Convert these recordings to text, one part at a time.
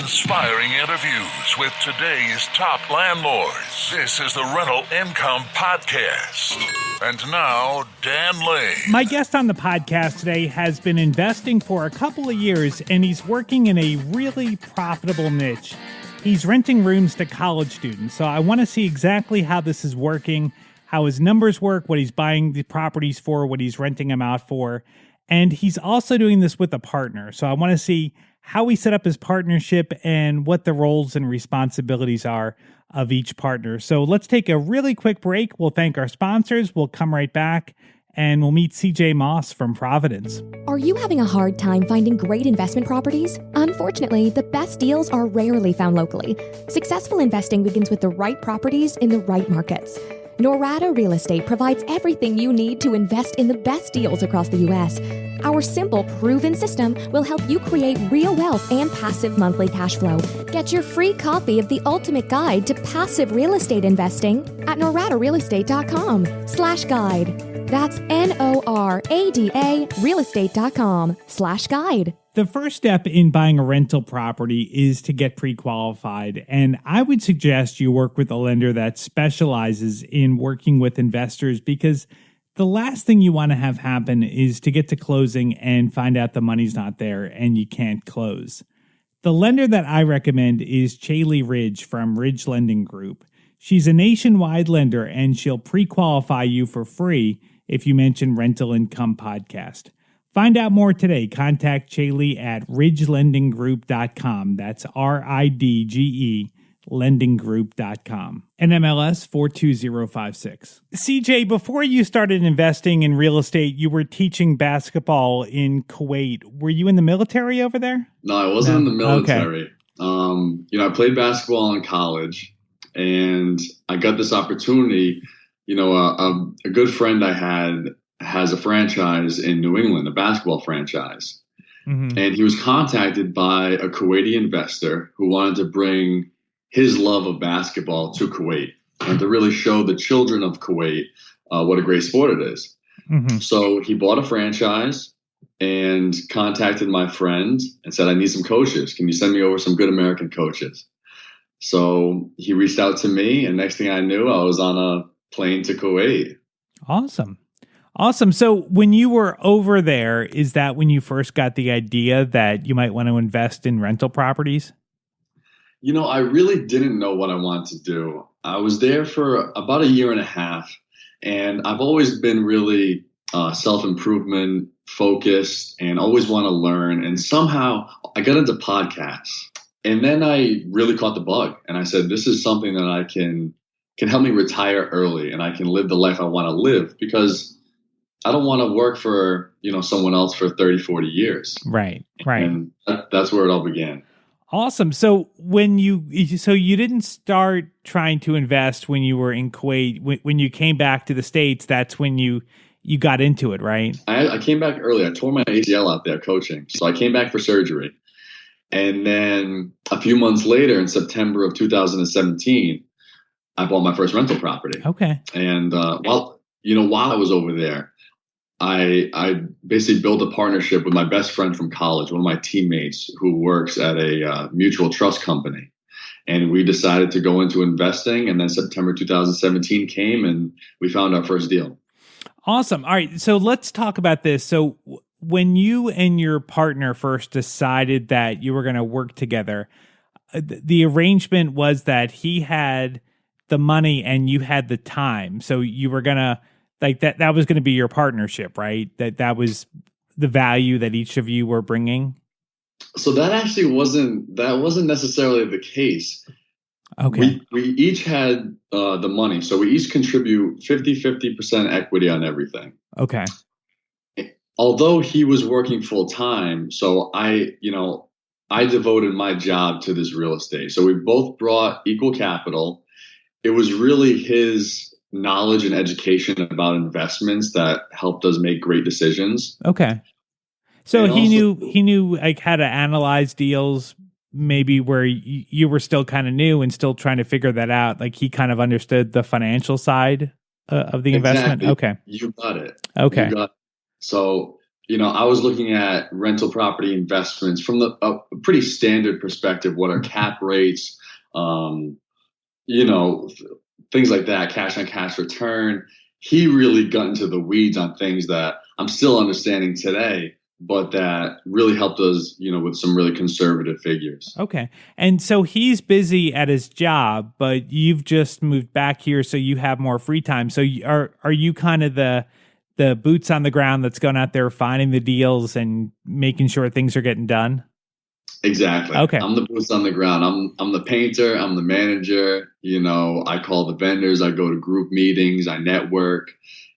inspiring interviews with today's top landlords. This is the Rental Income Podcast. And now, Dan Lane. My guest on the podcast today has been investing for a couple of years, and he's working in a really profitable niche. He's renting rooms to college students. So I want to see exactly how this is working, how his numbers work, what he's buying the properties for, what he's renting them out for. And he's also doing this with a partner. So I want to see how he set up his partnership and what the roles and responsibilities are of each partner. So let's take a really quick break. We'll thank our sponsors. We'll come right back and we'll meet CJ Moss from Providence. Are you having a hard time finding great investment properties? Unfortunately, the best deals are rarely found locally. Successful investing begins with the right properties in the right markets. Norada Real Estate provides everything you need to invest in the best deals across the U.S. Our simple, proven system will help you create real wealth and passive monthly cash flow. Get your free copy of the ultimate guide to passive real estate investing at noradarealestate.com/guide. That's NORADA realestate.com/guide. The first step in buying a rental property is to get pre-qualified, and I would suggest you work with a lender that specializes in working with investors, because the last thing you want to have happen is to get to closing and find out the money's not there and you can't close. The lender that I recommend is Chaley Ridge from Ridge Lending Group. She's a nationwide lender, and she'll pre-qualify you for free if you mention Rental Income Podcast. Find out more today. Contact Chaley at ridgelendinggroup.com. That's RIDGE lendinggroup.com. NMLS 42056. CJ, before you started investing in real estate, you were teaching basketball in Kuwait. Were you in the military over there? No, I wasn't in the military. Okay. I played basketball in college, and I got this opportunity. A good friend I had has a franchise in New England, a basketball franchise. Mm-hmm. And he was contacted by a Kuwaiti investor who wanted to bring his love of basketball to Kuwait and to really show the children of Kuwait what a great sport it is. Mm-hmm. So he bought a franchise and contacted my friend and said, I need some coaches. Can you send me over some good American coaches? So he reached out to me, and next thing I knew, I was on a plane to Kuwait. Awesome. So when you were over there, is that when you first got the idea that you might want to invest in rental properties? I really didn't know what I wanted to do. I was there for about a year and a half, and I've always been really self-improvement focused and always want to learn. And somehow I got into podcasts, and then I really caught the bug. And I said, this is something that I can help me retire early, and I can live the life I want to live, because I don't want to work for, someone else for 30, 40 years. Right. And that's where it all began. Awesome. So you didn't start trying to invest when you were in Kuwait. When you came back to the States, that's when you got into it, right? I came back early. I tore my ACL out there coaching. So I came back for surgery. And then a few months later, in September of 2017, I bought my first rental property. Okay. And while I was over there, I basically built a partnership with my best friend from college, one of my teammates who works at a mutual trust company. And we decided to go into investing. And then September 2017 came, and we found our first deal. Awesome. All right. So let's talk about this. So when you and your partner first decided that you were going to work together, the arrangement was that he had the money and you had the time. So you were going to, that was going to be your partnership, right? That was the value that each of you were bringing. So that actually wasn't necessarily the case. Okay. We each had the money. So we each contribute 50% equity on everything. Okay. Although he was working full time, so I devoted my job to this real estate. So we both brought equal capital. It was really his knowledge and education about investments that helped us make great decisions. Okay. So he knew like how to analyze deals, maybe where you were still kind of new and still trying to figure that out. Like he kind of understood the financial side of the investment. Exactly. Okay. You got it. Okay. So, I was looking at rental property investments from a pretty standard perspective. What are cap rates? Um, you know, things like that, cash on cash return. He really got into the weeds on things that I'm still understanding today, but that really helped us, with some really conservative figures. Okay. And so he's busy at his job, but you've just moved back here so you have more free time. So are you kind of the boots on the ground that's going out there finding the deals and making sure things are getting done? Exactly. Okay. I'm the boots on the ground. I'm the painter. I'm the manager. I call the vendors. I go to group meetings. I network.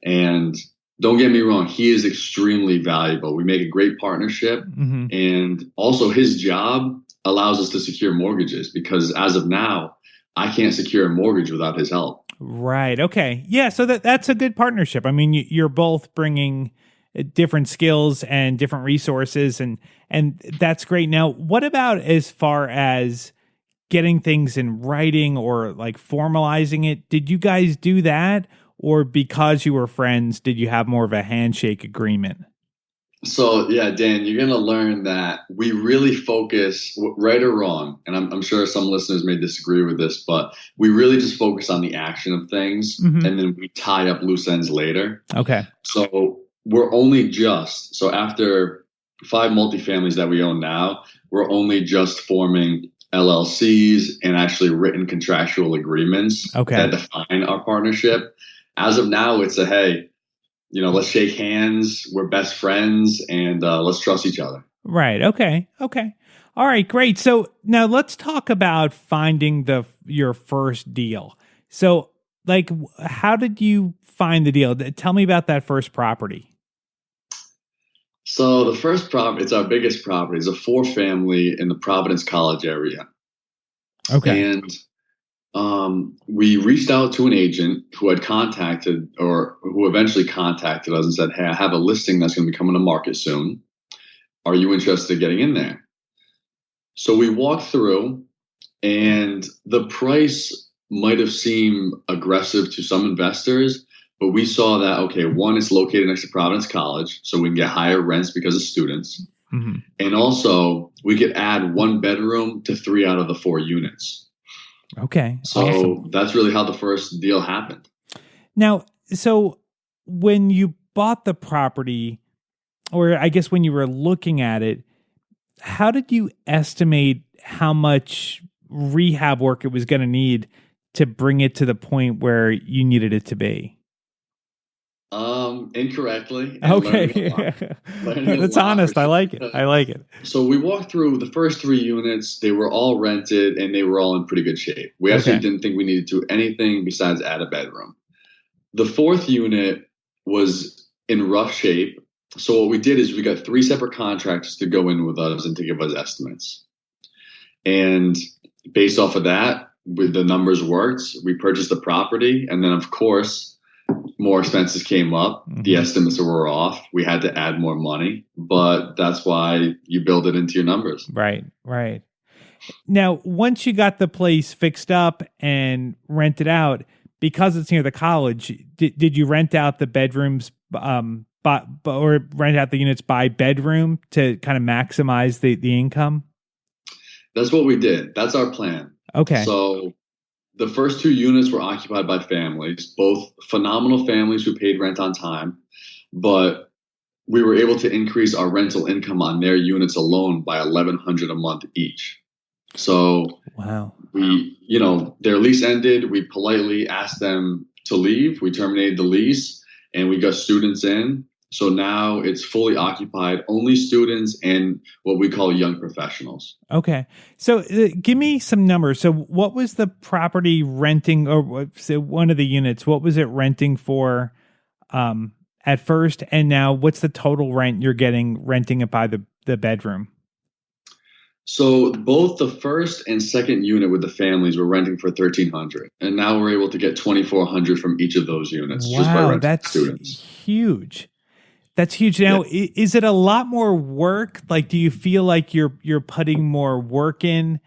And don't get me wrong, he is extremely valuable. We make a great partnership. Mm-hmm. And also his job allows us to secure mortgages because as of now, I can't secure a mortgage without his help. Right. Okay. Yeah. So that's a good partnership. I mean, you're both bringing different skills and different resources, and that's great. Now, what about as far as getting things in writing or like formalizing it? Did you guys do that, or because you were friends, did you have more of a handshake agreement? So yeah, Dan, you're gonna learn that we really focus, right or wrong, and I'm sure some listeners may disagree with this, but we really just focus on the action of things, Mm-hmm. and then we tie up loose ends later. Okay. So so after 5 multifamilies that we own now, we're only just forming LLCs and actually written contractual agreements that define our partnership. As of now, it's hey, let's shake hands. We're best friends, and let's trust each other. Right. Okay. Okay. All right. Great. So now let's talk about finding your first deal. So, like, how did you find the deal? Tell me about that first property. So the first property, it's our biggest property. It's a 4-family in the Providence College area. Okay. And we reached out to an agent who had contacted or who eventually contacted us and said, hey, I have a listing that's going to be coming to market soon. Are you interested in getting in there? So we walked through, and the price might have seemed aggressive to some investors, but we saw that, okay, one, it's located next to Providence College, so we can get higher rents because of students. Mm-hmm. And also, we could add 1 bedroom to 3 out of the 4 units. Okay. So awesome. That's really how the first deal happened. Now, so when you bought the property, or I guess when you were looking at it, how did you estimate how much rehab work it was going to need to bring it to the point where you needed it to be? Incorrectly. Okay. That's honest. I like it. I like it. So we walked through the first 3 units. They were all rented and they were all in pretty good shape. We actually didn't think we needed to do anything besides add a bedroom. The 4th unit was in rough shape. So what we did is we got 3 separate contractors to go in with us and to give us estimates. And based off of that, with the numbers worked, we purchased the property. And then, of course, more expenses came up. Mm-hmm. The estimates were off. We had to add more money, but that's why you build it into your numbers. Right, right. Now, once you got the place fixed up and rented out, because it's near the college, did you rent out the bedrooms or rent out the units by bedroom to kind of maximize the income? That's what we did. That's our plan. Okay. So the first 2 units were occupied by families, both phenomenal families who paid rent on time, but we were able to increase our rental income on their units alone by $1,100 a month each. So wow. Their lease ended. We politely asked them to leave. We terminated the lease and we got students in. So now it's fully occupied, only students and what we call young professionals. Okay. So give me some numbers. So what was the property renting, or say one of the units, what was it renting for at first? And now what's the total rent you're getting renting it by the bedroom? So both the first and second unit with the families were renting for $1,300, and now we're able to get $2,400 from each of those units. Wow, just by renting that's students. Huge. That's huge. Now, is it a lot more work? Like, do you feel like you're putting more work in,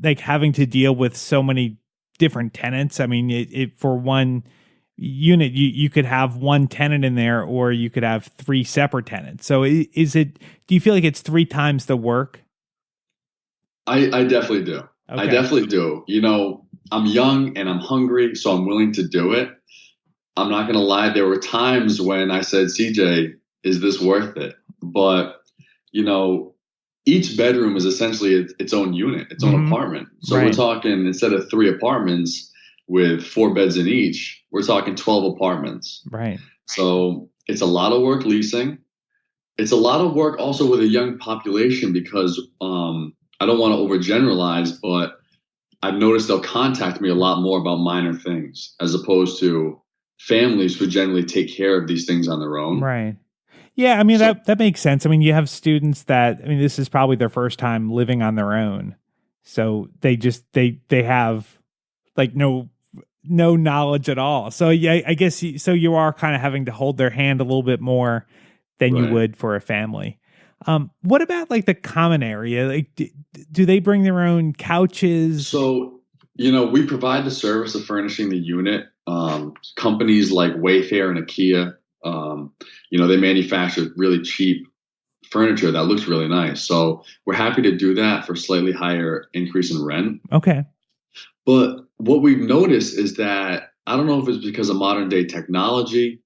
like having to deal with so many different tenants? I mean, for one, unit, you could have one tenant in there, or you could have three separate tenants. So do you feel like it's three times the work? I definitely do. Okay. I definitely do. I'm young and I'm hungry, so I'm willing to do it. I'm not going to lie. There were times when I said, CJ, is this worth it? But, each bedroom is essentially its own unit, its own apartment. So Right. We're talking, instead of 3 apartments with 4 beds in each, we're talking 12 apartments. Right. So it's a lot of work leasing. It's a lot of work also with a young population because I don't want to overgeneralize, but I've noticed they'll contact me a lot more about minor things as opposed to families who generally take care of these things on their own. Right. Yeah, I mean, that makes sense. I mean, you have students this is probably their first time living on their own. So they have like no knowledge at all. So yeah, I guess you are kind of having to hold their hand a little bit more than you would for a family. What about like the common area? Like, do they bring their own couches? So, we provide the service of furnishing the unit. Companies like Wayfair and IKEA, they manufacture really cheap furniture that looks really nice. So we're happy to do that for slightly higher increase in rent. Okay. But what we've noticed is that, I don't know if it's because of modern day technology,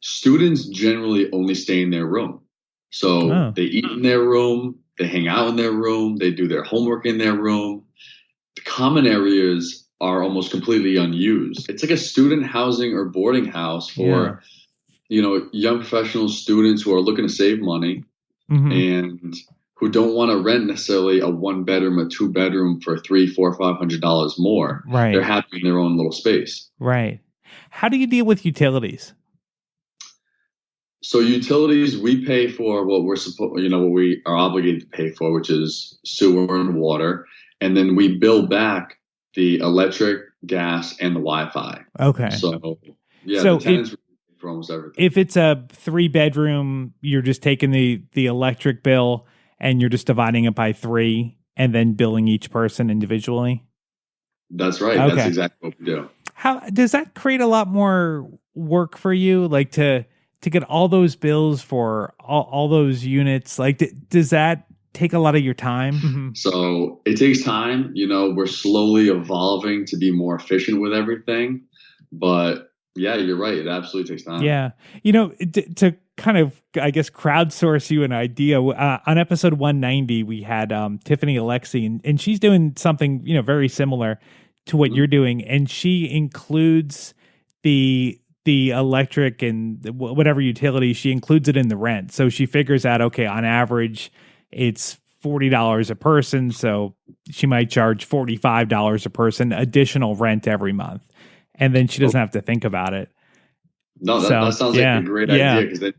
students generally only stay in their room. So They eat in their room, they hang out in their room, they do their homework in their room. The common areas are almost completely unused. It's like a student housing or boarding house for, young professional students who are looking to save money and who don't want to rent necessarily a 1-bedroom, a 2-bedroom for $300, $400, $500 more. Right. They're happy in their own little space. Right. How do you deal with utilities? So utilities, we pay for what what we are obligated to pay for, which is sewer and water, and then we bill back the electric, gas, and the Wi-Fi. Okay. So the tenants for almost everything. If it's a 3-bedroom, you're just taking the electric bill and you're just dividing it by 3 and then billing each person individually. That's right. Okay. That's exactly what we do. How does that create a lot more work for you? Like to get all those bills for all those units, like does that take a lot of your time? So it takes time. We're slowly evolving to be more efficient with everything. But yeah, you're right. It absolutely takes time. Yeah. To kind of, I guess, crowdsource you an idea, on episode 190, we had Tiffany Alexi, and she's doing something, very similar to what you're doing. And she includes the electric and whatever utility, she includes it in the rent. So she figures out, okay, on average, it's $40 a person. So she might charge $45 a person additional rent every month. And then she doesn't have to think about it. No, that sounds like a great idea, because then,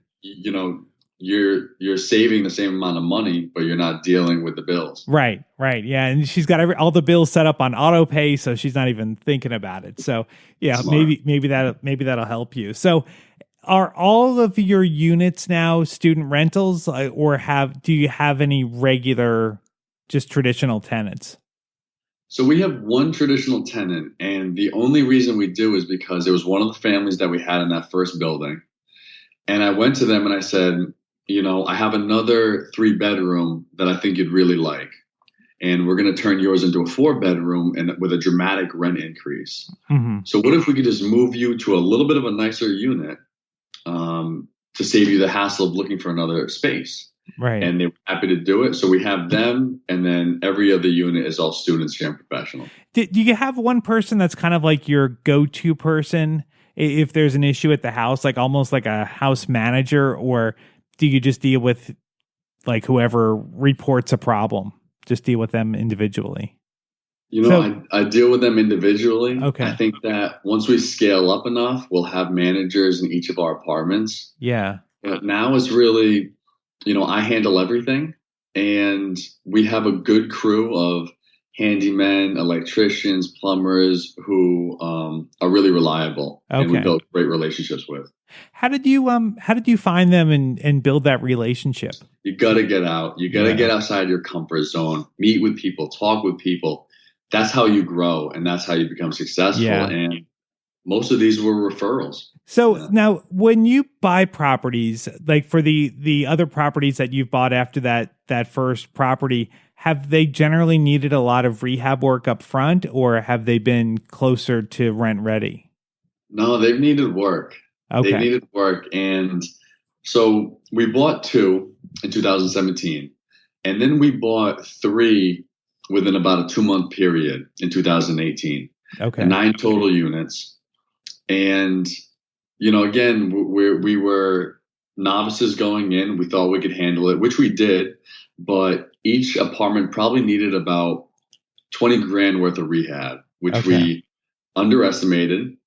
you're saving the same amount of money, but you're not dealing with the bills. Right. Yeah. And she's got all the bills set up on auto pay, so she's not even thinking about it. So yeah, Smart. maybe that'll help you. So are all of your units now student rentals, or do you have any regular, just traditional tenants? So we have one traditional tenant, and the only reason we do is because it was one of the families that we had in that first building. And I went to them and I said, I have another 3-bedroom that I think you'd really like. And we're going to turn yours into a 4-bedroom and with a dramatic rent increase. So what if we could just move you to a little bit of a nicer unit to save you the hassle of looking for another space? Right. And they were happy to do it. So we have them, and then every other unit is all students and professional. Do you have one person that's kind of like your go-to person if there's an issue at the house, like almost like a house manager, or do you just deal with like whoever reports a problem? Just deal with them individually? I deal with them individually. Okay. I think that once we scale up enough, we'll have managers in each of our apartments. Yeah. But now it's really, I handle everything, and we have a good crew of handymen, electricians, plumbers who are really reliable, and we built great relationships with. How did you find them and build that relationship? You got to get out. You got to get outside your comfort zone, meet with people, talk with people. That's how you grow, and that's how you become successful. Yeah. And most of these were referrals. So now when you buy properties, like for the other properties that you've bought after that first property, have they generally needed a lot of rehab work up front, or have they been closer to rent ready? No, they've needed work. Okay. They needed work. And so we bought 2 in 2017, and then we bought 3 within about a 2-month period in 2018. Okay. 9 total units. And, again, we were novices going in. We thought we could handle it, which we did. But each apartment probably needed about 20 grand worth of rehab, which we underestimated.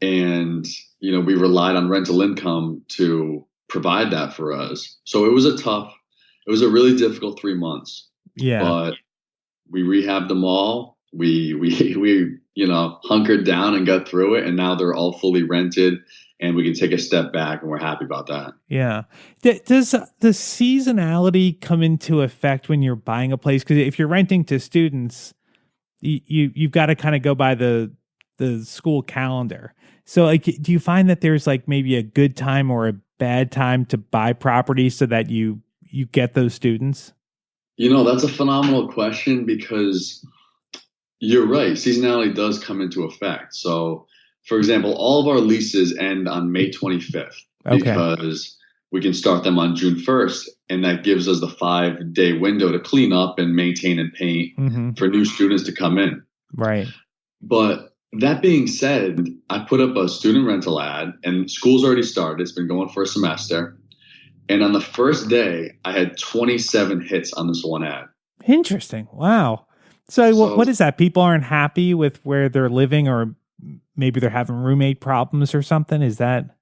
And, we relied on rental income to provide that for us. So it was a really difficult 3 months. Yeah. But we rehabbed them all. We hunkered down and got through it. And now they're all fully rented, and we can take a step back, and we're happy about that. Yeah. Does the seasonality come into effect when you're buying a place? Because if you're renting to students, you've got to kind of go by the school calendar. So like, do you find that there's like maybe a good time or a bad time to buy property so that you get those students? That's a phenomenal question, because you're right. Seasonality does come into effect. So, for example, all of our leases end on May 25th because we can start them on June 1st. And that gives us the 5-day window to clean up and maintain and paint for new students to come in. Right. But that being said, I put up a student rental ad, and school's already started. It's been going for a semester. And on the first day, I had 27 hits on this one ad. Interesting. Wow. So what is that? People aren't happy with where they're living, or maybe they're having roommate problems or something? Is that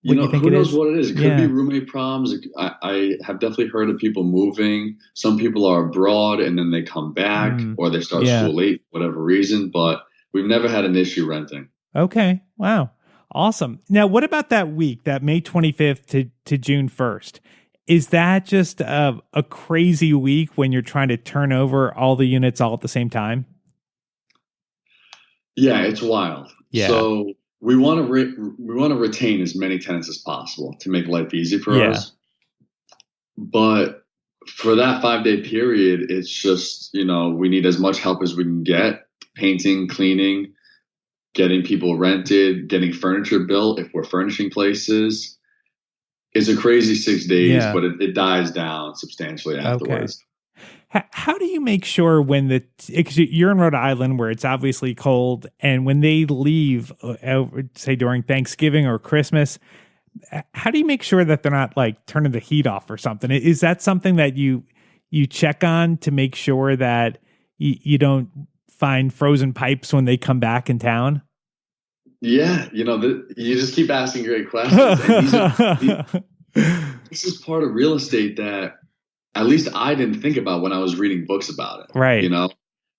what you think who it knows is? what it is? It could be roommate problems. I have definitely heard of people moving. Some people are abroad and then they come back, or they start school late, whatever reason. But we've never had an issue renting. Okay. Wow. Awesome. Now, what about that week, that May 25th to June 1st? Is that just a crazy week when you're trying to turn over all the units all at the same time? Yeah, it's wild. Yeah. So we want to retain as many tenants as possible to make life easy for us. But for that 5-day period, it's just, we need as much help as we can get: painting, cleaning, getting people rented, getting furniture built if we're furnishing places. It's a crazy 6 days, but it dies down substantially afterwards. Okay. How do you make sure because you're in Rhode Island where it's obviously cold, and when they leave, say during Thanksgiving or Christmas, how do you make sure that they're not like turning the heat off or something? Is that something that you check on to make sure that you don't find frozen pipes when they come back in town? Yeah, you just keep asking great questions. This is part of real estate that at least I didn't think about when I was reading books about it. Right.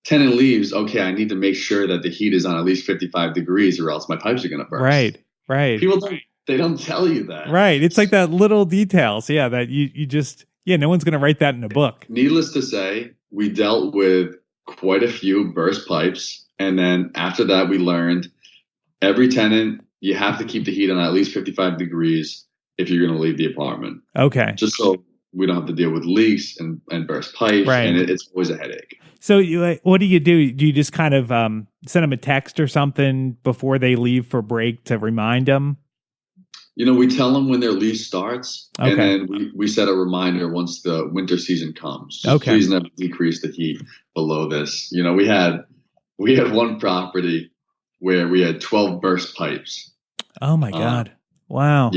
Tenant leaves. Okay, I need to make sure that the heat is on at least 55 degrees, or else my pipes are going to burst. Right. People don't tell you that. Right. It's like that little details. Yeah, that you just no one's going to write that in a book. Needless to say, we dealt with quite a few burst pipes, and then after that, we learned every tenant, you have to keep the heat on at least 55 degrees if you're going to leave the apartment. Okay. Just so we don't have to deal with leaks and burst pipes. Right. And it's always a headache. So what do? Do you just kind of send them a text or something before they leave for break to remind them? We tell them when their lease starts, and then we set a reminder once the winter season comes. Just please never decrease the heat below this. We had one property where we had 12 burst pipes. Oh my God. Wow.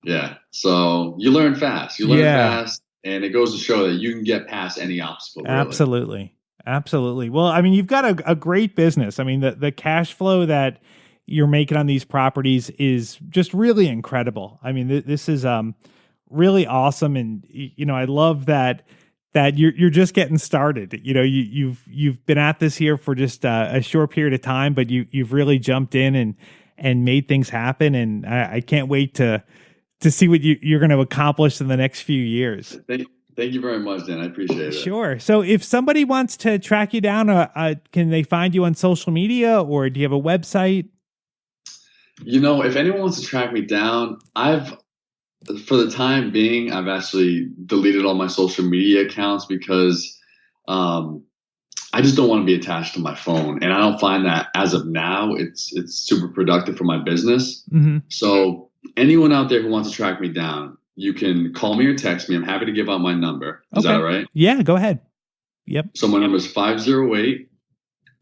Yeah. So you learn fast. And it goes to show that you can get past any obstacle. Really. Absolutely. Well, I mean, you've got a great business. I mean, the cash flow that you're making on these properties is just really incredible. I mean, this is really awesome. And, I love that you're just getting started. You've been at this here for just a short period of time, but you've really jumped in and made things happen. And I can't wait to see what you're going to accomplish in the next few years. Thank you very much, Dan. I appreciate it. Sure. So if somebody wants to track you down, can they find you on social media, or do you have a website? If anyone wants to track me down, for the time being, I've actually deleted all my social media accounts because I just don't want to be attached to my phone, and I don't find that as of now it's super productive for my business. Mm-hmm. So anyone out there who wants to track me down, you can call me or text me. I'm happy to give out my number. Is that all right? Yeah, go ahead. Yep. So my number is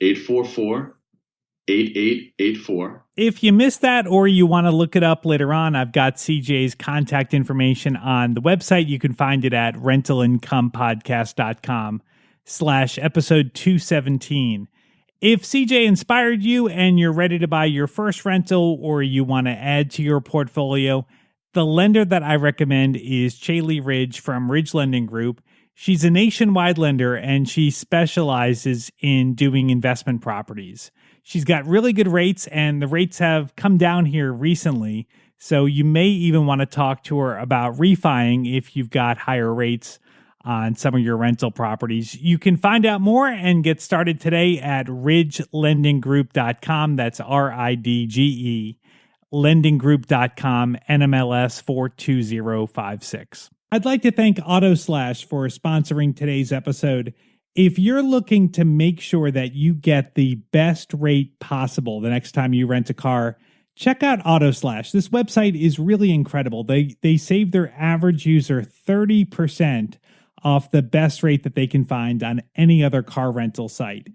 508-844-8884. If you missed that or you want to look it up later on, I've got CJ's contact information on the website. You can find it at rentalincomepodcast.com/episode 217. If CJ inspired you and you're ready to buy your first rental or you want to add to your portfolio, the lender that I recommend is Chaley Ridge from Ridge Lending Group. She's a nationwide lender and she specializes in doing investment properties. She's got really good rates, and the rates have come down here recently. So you may even want to talk to her about refining if you've got higher rates on some of your rental properties. You can find out more and get started today at ridgelendinggroup.com. That's RIDGE, lendinggroup.com, NMLS 42056. I'd like to thank AutoSlash for sponsoring today's episode. If you're looking to make sure that you get the best rate possible the next time you rent a car, check out AutoSlash. This website is really incredible. They save their average user 30% off the best rate that they can find on any other car rental site.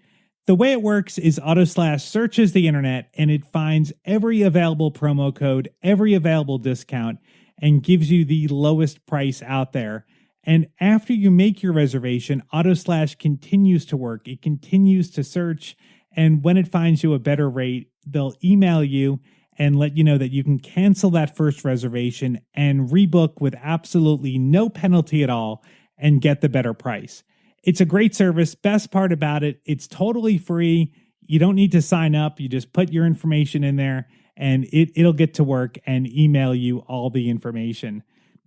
The way it works is AutoSlash searches the internet and it finds every available promo code, every available discount, and gives you the lowest price out there. And after you make your reservation, AutoSlash continues to work. It continues to search. And when it finds you a better rate, they'll email you and let you know that you can cancel that first reservation and rebook with absolutely no penalty at all and get the better price. It's a great service. Best part about it, it's totally free. You don't need to sign up. You just put your information in there and it'll get to work and email you all the information.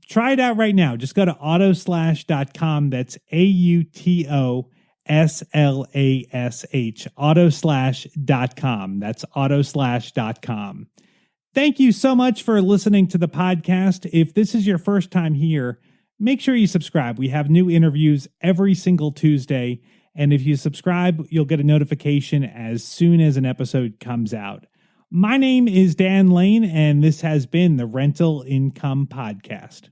Try it out right now. Just go to autoslash.com. That's AUTOSLASH, autoslash.com. That's autoslash.com. Thank you so much for listening to the podcast. If this is your first time here, make sure you subscribe. We have new interviews every single Tuesday. And if you subscribe, you'll get a notification as soon as an episode comes out. My name is Dan Lane, and this has been the Rental Income Podcast.